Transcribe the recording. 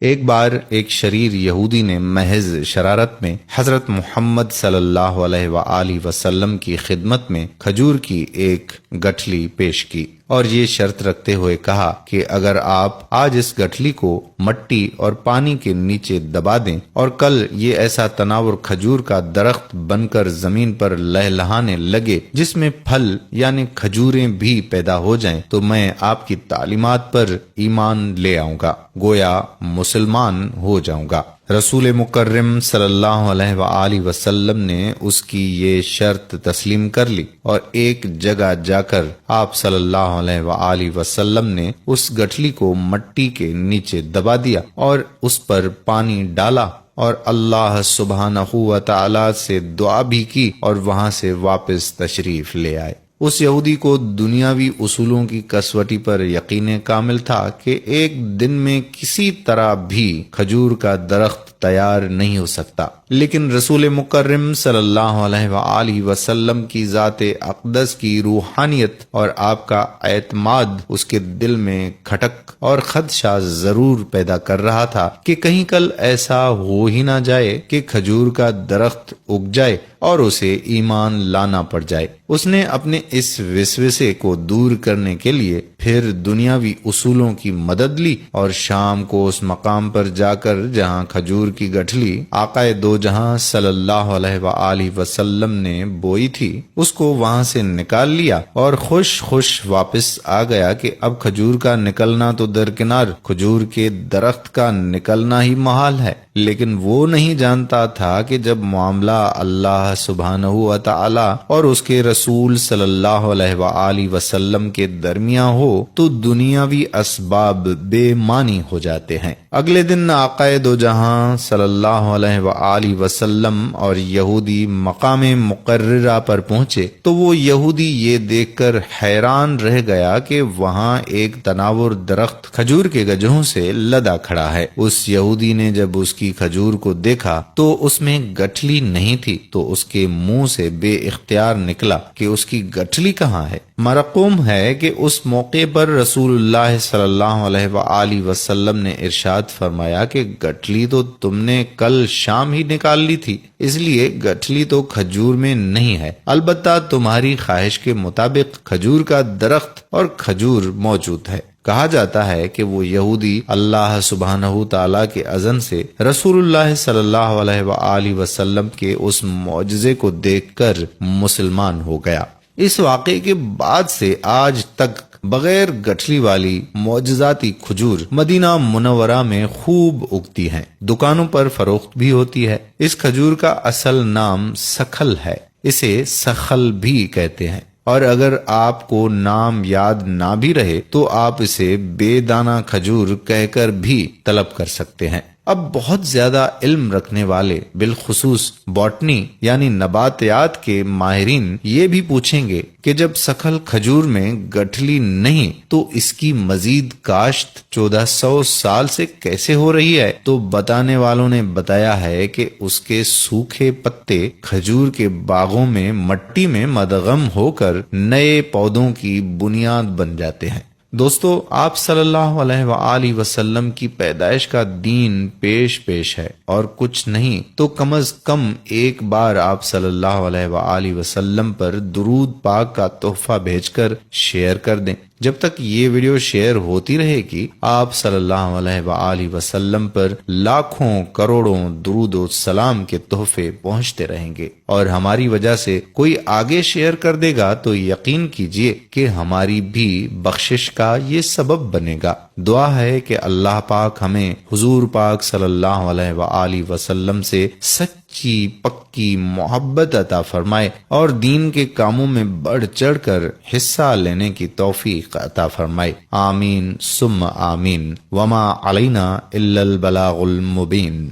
ایک بار ایک شریر یہودی نے محض شرارت میں حضرت محمد صلی اللہ علیہ وآلہ وسلم کی خدمت میں کھجور کی ایک گٹھلی پیش کی اور یہ شرط رکھتے ہوئے کہا کہ اگر آپ آج اس گٹھلی کو مٹی اور پانی کے نیچے دبا دیں اور کل یہ ایسا تناور کھجور کا درخت بن کر زمین پر لہلہانے لگے جس میں پھل یعنی کھجوریں بھی پیدا ہو جائیں تو میں آپ کی تعلیمات پر ایمان لے آؤں گا، گویا مسلمان ہو جاؤں گا۔ رسول مکرم صلی اللہ علیہ وآلہ وسلم نے اس کی یہ شرط تسلیم کر لی اور ایک جگہ جا کر آپ صلی اللہ علیہ وآلہ وسلم نے اس گٹھلی کو مٹی کے نیچے دبا دیا اور اس پر پانی ڈالا اور اللہ سبحانہ و تعالی سے دعا بھی کی اور وہاں سے واپس تشریف لے آئے۔ اس یہودی کو دنیاوی اصولوں کی کسوٹی پر یقین کامل تھا کہ ایک دن میں کسی طرح بھی کھجور کا درخت تیار نہیں ہو سکتا، لیکن رسول مکرم صلی اللہ علیہ وآلہ وسلم کی ذات اقدس کی روحانیت اور آپ کا اعتماد اس کے دل میں کھٹک اور خدشہ ضرور پیدا کر رہا تھا کہ کہیں کل ایسا ہو ہی نہ جائے کہ کھجور کا درخت اگ جائے اور اسے ایمان لانا پڑ جائے۔ اس نے اپنے اس وسوسے کو دور کرنے کے لیے پھر دنیاوی اصولوں کی مدد لی اور شام کو اس مقام پر جا کر جہاں کھجور کی گٹھلی آقا دو جہاں صلی اللہ علیہ وآلہ وسلم نے بوئی تھی اس کو وہاں سے نکال لیا اور خوش خوش واپس آ گیا کہ اب کھجور کا نکلنا تو درکنار، کھجور کے درخت کا نکلنا ہی محال ہے، لیکن وہ نہیں جانتا تھا کہ جب معاملہ اللہ سبحانہ و تعالی اور اس کے رسول صلی اللہ علیہ وآلہ وسلم کے درمیان ہو تو دنیاوی اسباب بے معنی ہو جاتے ہیں۔ اگلے دن آقا دو جہاں صلی اللہ علیہ وآلہ وسلم اور یہودی مقام مقررہ پر پہنچے تو وہ یہودی یہ دیکھ کر حیران رہ گیا کہ وہاں ایک تناور درخت کھجور کے گجروں سے لدا کھڑا ہے۔ اس یہودی نے جب اس کی کھجور کو دیکھا تو اس میں گٹھلی نہیں تھی تو اس کے منہ سے بے اختیار نکلا کہ اس کی گٹھلی کہاں ہے۔ مرقوم ہے کہ اس موقع پر رسول اللہ صلی اللہ علیہ وآلہ وسلم نے ارشاد فرمایا کہ گٹھلی تو تم نے کل شام ہی نکال لی تھی، اس لیے گٹھلی تو کھجور میں نہیں ہے، البتہ تمہاری خواہش کے مطابق کھجور کا درخت اور کھجور موجود ہے۔ کہا جاتا ہے کہ وہ یہودی اللہ سبحانہ تعالیٰ کے اذن سے رسول اللہ صلی اللہ علیہ وآلہ وسلم کے اس معجزے کو دیکھ کر مسلمان ہو گیا۔ اس واقعے کے بعد سے آج تک بغیر گٹھلی والی معجزاتی کھجور مدینہ منورہ میں خوب اگتی ہیں، دکانوں پر فروخت بھی ہوتی ہے۔ اس کھجور کا اصل نام سکھل ہے، اسے سخل بھی کہتے ہیں، اور اگر آپ کو نام یاد نہ بھی رہے تو آپ اسے بے دانہ کھجور کہہ کر بھی طلب کر سکتے ہیں۔ اب بہت زیادہ علم رکھنے والے بالخصوص باٹنی یعنی نباتیات کے ماہرین یہ بھی پوچھیں گے کہ جب سکھل کھجور میں گٹھلی نہیں تو اس کی مزید کاشت 1400 سال سے کیسے ہو رہی ہے؟ تو بتانے والوں نے بتایا ہے کہ اس کے سوکھے پتے کھجور کے باغوں میں مٹی میں مدغم ہو کر نئے پودوں کی بنیاد بن جاتے ہیں۔ دوستو، آپ صلی اللہ علیہ وآلہ وسلم کی پیدائش کا دین پیش ہے اور کچھ نہیں تو کم از کم ایک بار آپ صلی اللہ علیہ وآلہ وسلم پر درود پاک کا تحفہ بھیج کر شیئر کر دیں۔ جب تک یہ ویڈیو شیئر ہوتی رہے گی آپ صلی اللہ علیہ وآلہ وسلم پر لاکھوں کروڑوں درود و سلام کے تحفے پہنچتے رہیں گے، اور ہماری وجہ سے کوئی آگے شیئر کر دے گا تو یقین کیجئے کہ ہماری بھی بخشش کا یہ سبب بنے گا۔ دعا ہے کہ اللہ پاک ہمیں حضور پاک صلی اللہ علیہ وآلہ وسلم سے سچی پکی محبت عطا فرمائے اور دین کے کاموں میں بڑھ چڑھ کر حصہ لینے کی توفیق عطا فرمائے، آمین ثم آمین۔ وما علینا الا البلاغ المبین۔